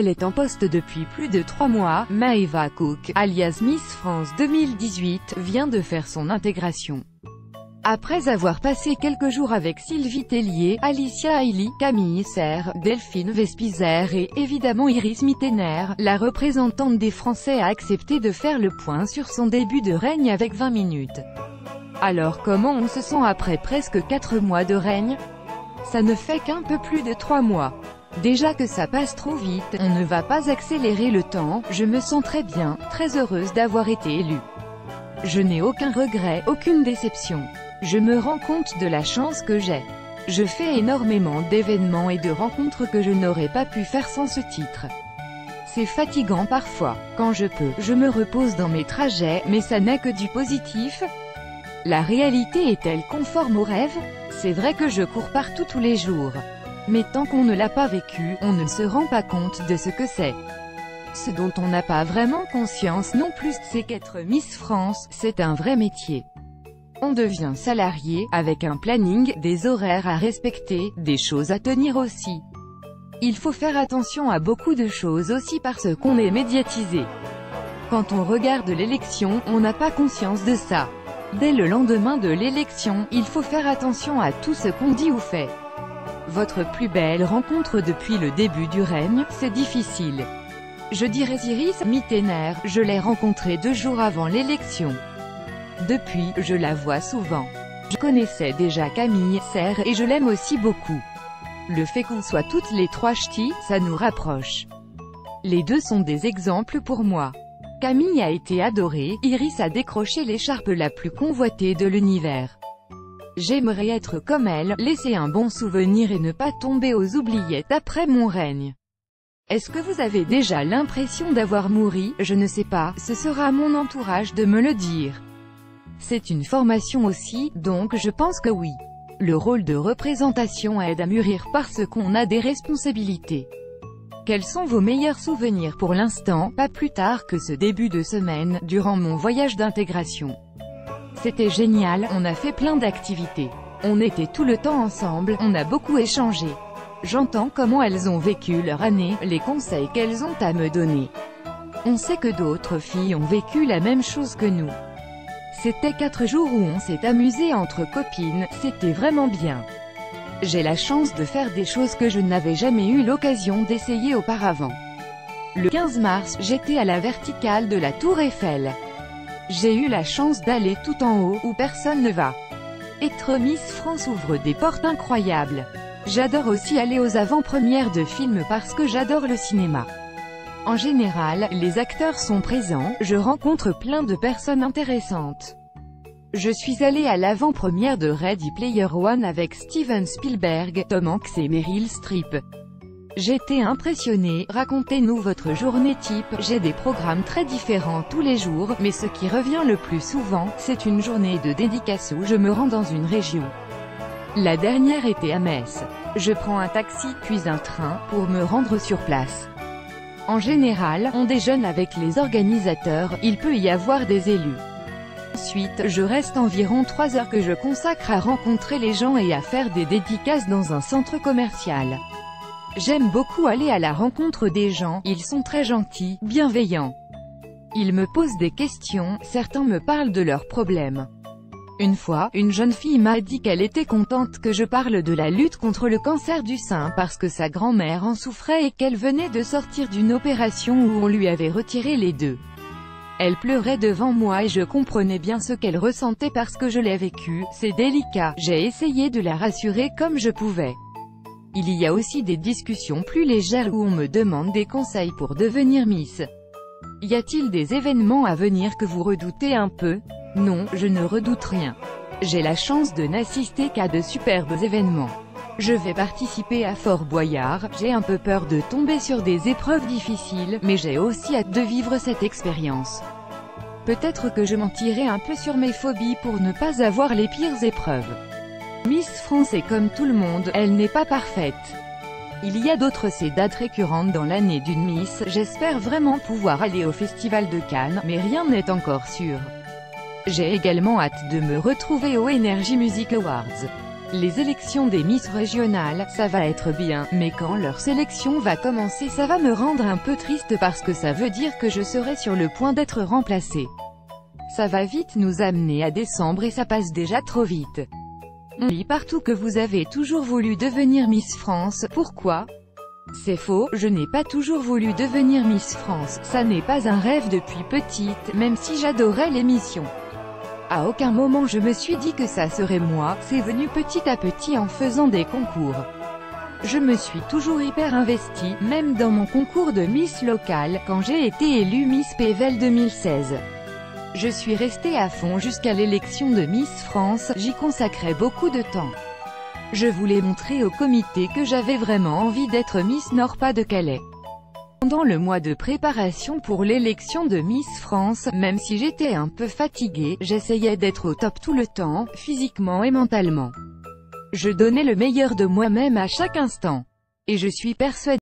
Elle est en poste depuis plus de 3 mois. Maeva Cook, alias Miss France 2018, vient de faire son intégration. Après avoir passé quelques jours avec Sylvie Tellier, Alicia Hailey, Camille Serre, Delphine Vespizer et, évidemment Iris Mittener, la représentante des Français a accepté de faire le point sur son début de règne avec 20 minutes. Alors comment on se sent après presque 4 mois de règne? Ça ne fait qu'un peu plus de 3 mois. Déjà que ça passe trop vite, on ne va pas accélérer le temps, je me sens très bien, très heureuse d'avoir été élue. Je n'ai aucun regret, aucune déception. Je me rends compte de la chance que j'ai. Je fais énormément d'événements et de rencontres que je n'aurais pas pu faire sans ce titre. C'est fatigant parfois. Quand je peux, je me repose dans mes trajets, mais ça n'est que du positif. La réalité est-elle conforme au rêve? C'est vrai que je cours partout tous les jours. Mais tant qu'on ne l'a pas vécu, on ne se rend pas compte de ce que c'est. Ce dont on n'a pas vraiment conscience non plus, c'est qu'être Miss France, c'est un vrai métier. On devient salarié, avec un planning, des horaires à respecter, des choses à tenir aussi. Il faut faire attention à beaucoup de choses aussi parce qu'on est médiatisé. Quand on regarde l'élection, on n'a pas conscience de ça. Dès le lendemain de l'élection, il faut faire attention à tout ce qu'on dit ou fait. Votre plus belle rencontre depuis le début du règne, c'est difficile. Je dirais Iris Mittener, je l'ai rencontrée 2 jours avant l'élection. Depuis, je la vois souvent. Je connaissais déjà Camille Serre et je l'aime aussi beaucoup. Le fait qu'on soit toutes les 3 ch'tis, ça nous rapproche. Les deux sont des exemples pour moi. Camille a été adorée, Iris a décroché l'écharpe la plus convoitée de l'univers. J'aimerais être comme elle, laisser un bon souvenir et ne pas tomber aux oubliettes après mon règne. Est-ce que vous avez déjà l'impression d'avoir mouru? Je ne sais pas, ce sera à mon entourage de me le dire. C'est une formation aussi, donc je pense que oui. Le rôle de représentation aide à mûrir parce qu'on a des responsabilités. Quels sont vos meilleurs souvenirs pour l'instant? Pas plus tard que ce début de semaine, durant mon voyage d'intégration. C'était génial, on a fait plein d'activités. On était tout le temps ensemble, on a beaucoup échangé. J'entends comment elles ont vécu leur année, les conseils qu'elles ont à me donner. On sait que d'autres filles ont vécu la même chose que nous. C'était 4 jours où on s'est amusé entre copines, c'était vraiment bien. J'ai la chance de faire des choses que je n'avais jamais eu l'occasion d'essayer auparavant. Le 15 mars, j'étais à la verticale de la Tour Eiffel. J'ai eu la chance d'aller tout en haut, où personne ne va. Être Miss France ouvre des portes incroyables. J'adore aussi aller aux avant-premières de films parce que j'adore le cinéma. En général, les acteurs sont présents, je rencontre plein de personnes intéressantes. Je suis allée à l'avant-première de Ready Player One avec Steven Spielberg, Tom Hanks et Meryl Streep. J'étais impressionnée. Racontez-nous votre journée type. J'ai des programmes très différents tous les jours, mais ce qui revient le plus souvent, c'est une journée de dédicace où je me rends dans une région. La dernière était à Metz. Je prends un taxi, puis un train, pour me rendre sur place. En général, on déjeune avec les organisateurs, il peut y avoir des élus. Ensuite, je reste environ 3 heures que je consacre à rencontrer les gens et à faire des dédicaces dans un centre commercial. J'aime beaucoup aller à la rencontre des gens, ils sont très gentils, bienveillants. Ils me posent des questions, certains me parlent de leurs problèmes. Une fois, une jeune fille m'a dit qu'elle était contente que je parle de la lutte contre le cancer du sein parce que sa grand-mère en souffrait et qu'elle venait de sortir d'une opération où on lui avait retiré les 2. Elle pleurait devant moi et je comprenais bien ce qu'elle ressentait parce que je l'ai vécu, c'est délicat, j'ai essayé de la rassurer comme je pouvais. Il y a aussi des discussions plus légères où on me demande des conseils pour devenir Miss. Y a-t-il des événements à venir que vous redoutez un peu? Non, je ne redoute rien. J'ai la chance de n'assister qu'à de superbes événements. Je vais participer à Fort Boyard, j'ai un peu peur de tomber sur des épreuves difficiles, mais j'ai aussi hâte de vivre cette expérience. Peut-être que je mentirai un peu sur mes phobies pour ne pas avoir les pires épreuves. Miss France est comme tout le monde, elle n'est pas parfaite. Il y a d'autres dates récurrentes dans l'année d'une Miss, j'espère vraiment pouvoir aller au Festival de Cannes, mais rien n'est encore sûr. J'ai également hâte de me retrouver aux Energy Music Awards. Les élections des Miss régionales, ça va être bien, mais quand leur sélection va commencer ça va me rendre un peu triste parce que ça veut dire que je serai sur le point d'être remplacée. Ça va vite nous amener à décembre et ça passe déjà trop vite. On lit partout que vous avez toujours voulu devenir Miss France, pourquoi? C'est faux, je n'ai pas toujours voulu devenir Miss France, ça n'est pas un rêve depuis petite, même si j'adorais l'émission. À aucun moment je me suis dit que ça serait moi, c'est venu petit à petit en faisant des concours. Je me suis toujours hyper investie, même dans mon concours de Miss locale, quand j'ai été élue Miss Pével 2016. Je suis restée à fond jusqu'à l'élection de Miss France, j'y consacrais beaucoup de temps. Je voulais montrer au comité que j'avais vraiment envie d'être Miss Nord-Pas-de-Calais. Pendant le mois de préparation pour l'élection de Miss France, même si j'étais un peu fatiguée, j'essayais d'être au top tout le temps, physiquement et mentalement. Je donnais le meilleur de moi-même à chaque instant. Et je suis persuadée